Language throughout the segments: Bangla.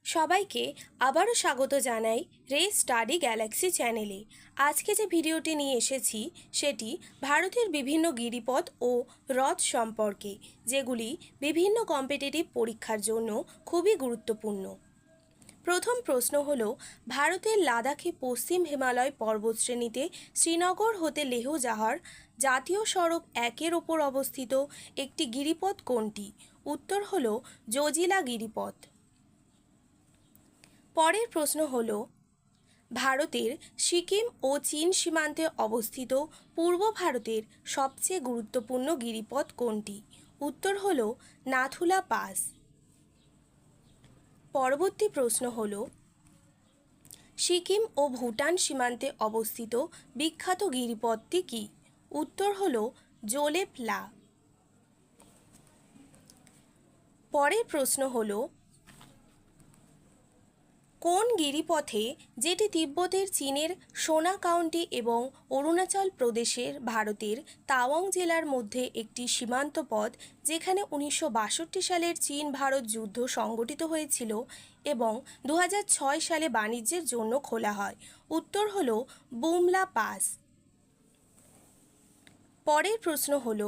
সবাইকে আবারও স্বাগত জানাই রে স্টাডি গ্যালাক্সি চ্যানেলে। আজকে যে ভিডিওটি নিয়ে এসেছি সেটি ভারতের বিভিন্ন গিরিপথ ও হ্রদ সম্পর্কে, যেগুলি বিভিন্ন কম্পিটিটিভ পরীক্ষার জন্য খুবই গুরুত্বপূর্ণ। প্রথম প্রশ্ন হলো, ভারতের লাদাখে পশ্চিম হিমালয় পর্বতশ্রেণীতে শ্রীনগর হতে লেহ যাওয়ার জাতীয় সড়ক 1-এর ওপর অবস্থিত একটি গিরিপথ কোনটি? উত্তর হলো জজিলা গিরিপথ। পরের প্রশ্ন হল, ভারতের সিকিম ও চীন সীমান্তে অবস্থিত পূর্ব ভারতের সবচেয়ে গুরুত্বপূর্ণ গিরিপথ কোনটি? উত্তর হল নাথুলা পাস। পরবর্তী প্রশ্ন হল, সিকিম ও ভুটান সীমান্তে অবস্থিত বিখ্যাত গিরিপথটি কী? উত্তর হল জোলেপ লা। পরের প্রশ্ন হল, কোন গিরিপথে, যেটি তিব্বতের চীনের সোনা কাউন্টি এবং অরুণাচল প্রদেশের ভারতের তাওয়াং জেলার মধ্যে একটি সীমান্ত পথ, যেখানে 1962 সালের চীন ভারত যুদ্ধ সংগঠিত হয়েছিল এবং 2006 সালে বাণিজ্যের জন্য খোলা হয়? উত্তর হল বুমলা পাস। পরের প্রশ্ন হল,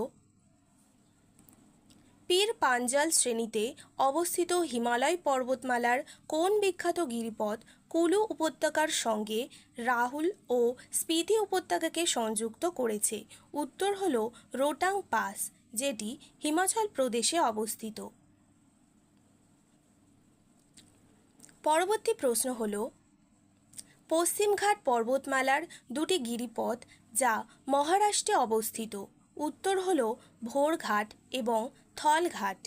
পীর পাঞ্জাল শ্রেণীতে অবস্থিত হিমালয় পর্বতমালার কোন বিখ্যাত গিরিপথ কুলু উপত্যকার সঙ্গে রাহুল ও স্পিতি উপত্যকাকে সংযুক্ত করেছে? উত্তর হল রোটাং পাস, যেটি হিমাচল প্রদেশে অবস্থিত। পরবর্তী প্রশ্ন হল, পশ্চিমঘাট পর্বতমালার দুটি গিরিপথ যা মহারাষ্ট্রে অবস্থিত। উত্তর হল ভোরঘাট এবং থলঘাট।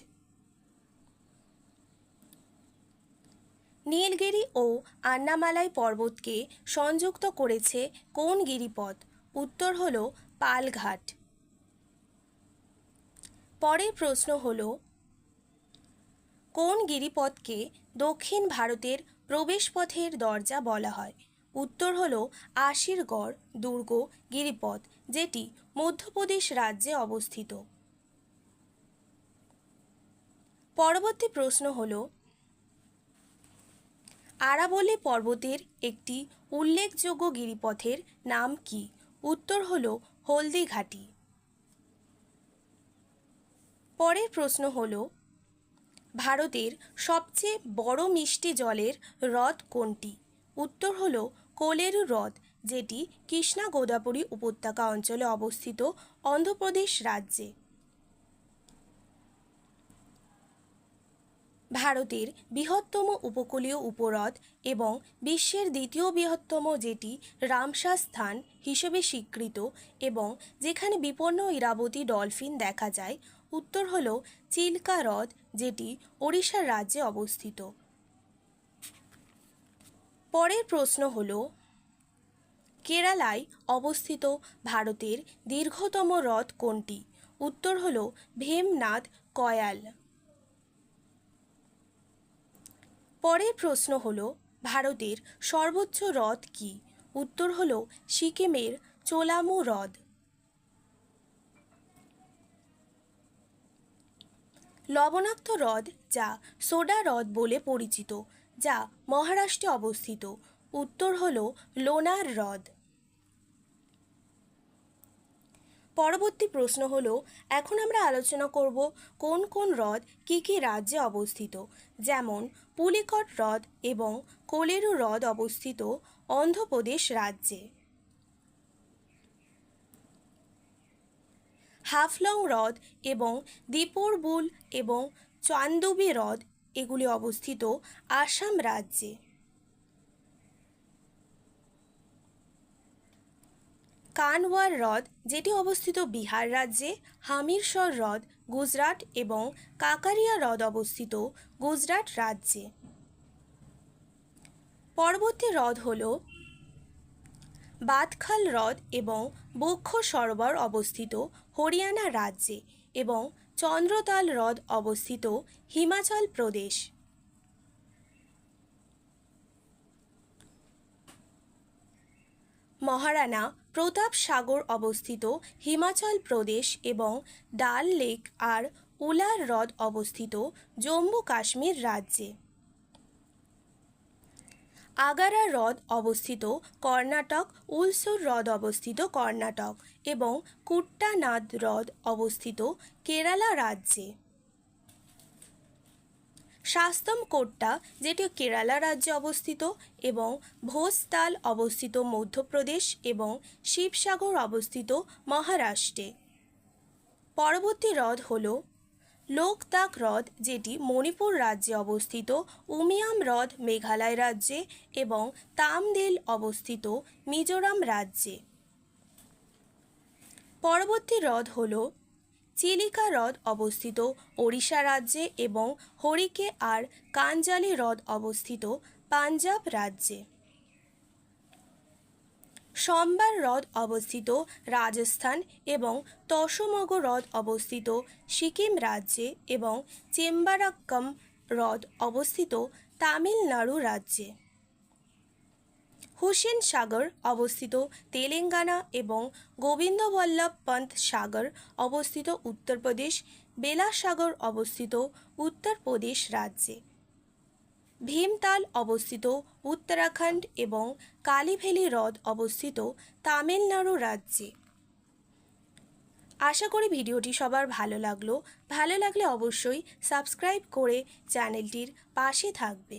নীলগিরি ও আন্নামালাই পর্বতকে সংযুক্ত করেছে কোন গিরিপথ? উত্তর হল পালঘাট। পরের প্রশ্ন হল, কোন গিরিপথকে দক্ষিণ ভারতের প্রবেশপথের দরজা বলা হয়? উত্তর হল আশিরগড় দুর্গ গিরিপথ, যেটি মধ্যপ্রদেশ রাজ্যে অবস্থিত। পরবর্তী প্রশ্ন হল, আরাবল্লী পর্বতের একটি উল্লেখযোগ্য গিরিপথের নাম কি? উত্তর হল হলদিঘাটি। পরের প্রশ্ন হল, ভারতের সবচেয়ে বড় মিষ্টি জলের হ্রদ কোনটি? উত্তর হল কোলেরু হ্রদ, যেটি কৃষ্ণা গোদাবরী উপত্যকা অঞ্চলে অবস্থিত অন্ধ্রপ্রদেশ রাজ্যে। ভারতের বৃহত্তম উপকূলীয় উপহ্রদ এবং বিশ্বের দ্বিতীয় বৃহত্তম, যেটি রামসার স্থান হিসেবে স্বীকৃত এবং যেখানে বিপন্ন ইরাবতী ডলফিন দেখা যায়? উত্তর হল চিল্কা হ্রদ, যেটি ওড়িশা রাজ্যে অবস্থিত। পরের প্রশ্ন হল, কেরালায় অবস্থিত ভারতের দীর্ঘতম হ্রদ কোনটি? উত্তর হল ভীমনাথ কয়াল। পরের প্রশ্ন হল, ভারতের সর্বোচ্চ হ্রদ কি? উত্তর হল সিকিমের চোলামু হ্রদ। লবণাক্ত হ্রদ যা সোডা হ্রদ বলে পরিচিত, যা মহারাষ্ট্রে অবস্থিত? উত্তর হল লোনার হ্রদ। পরবর্তী প্রশ্ন হলো, এখন আমরা আলোচনা করব কোন কোন হ্রদ কী কী রাজ্যে অবস্থিত, যেমন পুলিকট হ্রদ এবং কোলেরু হ্রদ অবস্থিত অন্ধ্রপ্রদেশ রাজ্যে। হাফলং হ্রদ এবং দীপরবুল এবং চান্দুবি হ্রদ এগুলি অবস্থিত আসাম রাজ্যে। কানওয়ার হ্রদ, যেটি অবস্থিত বিহার রাজ্যে, হামিরসর হ্রদ গুজরাট এবং কাকারিয়া হ্রদ অবস্থিত গুজরাট রাজ্যে। পরবর্তী হ্রদ হল বাদখাল হ্রদ এবং বক্ষ সরোবর অবস্থিত হরিয়ানা রাজ্যে এবং চন্দ্রতাল হ্রদ অবস্থিত হিমাচল প্রদেশ। মহারানা প্রতাপ সাগর অবস্থিত হিমাচল প্রদেশ এবং ডাল লেক আর উলার হ্রদ অবস্থিত জম্মু কাশ্মীর রাজ্যে। আগারা হ্রদ অবস্থিত কর্ণাটক, উলসুর হ্রদ অবস্থিত কর্ণাটক এবং কুট্টানাদ হ্রদ অবস্থিত কেরালা রাজ্যে। শাস্তমকোট্টা, যেটি কেরালা রাজ্যে অবস্থিত, এবং ভোজতাল অবস্থিত মধ্যপ্রদেশ এবং শিবসাগর অবস্থিত মহারাষ্ট্রে। পরবর্তী হ্রদ হল লোকতাক হ্রদ, যেটি মণিপুর রাজ্যে অবস্থিত, উমিয়াম হ্রদ মেঘালয় রাজ্যে এবং তামদেল অবস্থিত মিজোরাম রাজ্যে। পরবর্তী হ্রদ হল চিলিকা হ্রদ অবস্থিত ওড়িশা রাজ্যে এবং হরিকে আর কাঞ্জালি হ্রদ অবস্থিত পাঞ্জাব রাজ্যে। সম্বার হ্রদ অবস্থিত রাজস্থান এবং তসমগ হ্রদ অবস্থিত সিকিম রাজ্যে এবং চেম্বারাক্কম হ্রদ অবস্থিত তামিলনাড়ু রাজ্যে। হুসেন সাগর অবস্থিত তেলেঙ্গানা এবং গোবিন্দবল্লভ পন্ত সাগর অবস্থিত উত্তরপ্রদেশ, বেলাসাগর অবস্থিত উত্তরপ্রদেশ রাজ্যে। ভীমতাল অবস্থিত উত্তরাখণ্ড এবং কালীভেলি হ্রদ অবস্থিত তামিলনাড়ু রাজ্যে। আশা করি ভিডিওটি সবার ভালো লাগলো। ভালো লাগলে অবশ্যই সাবস্ক্রাইব করে চ্যানেলটির পাশে থাকবে।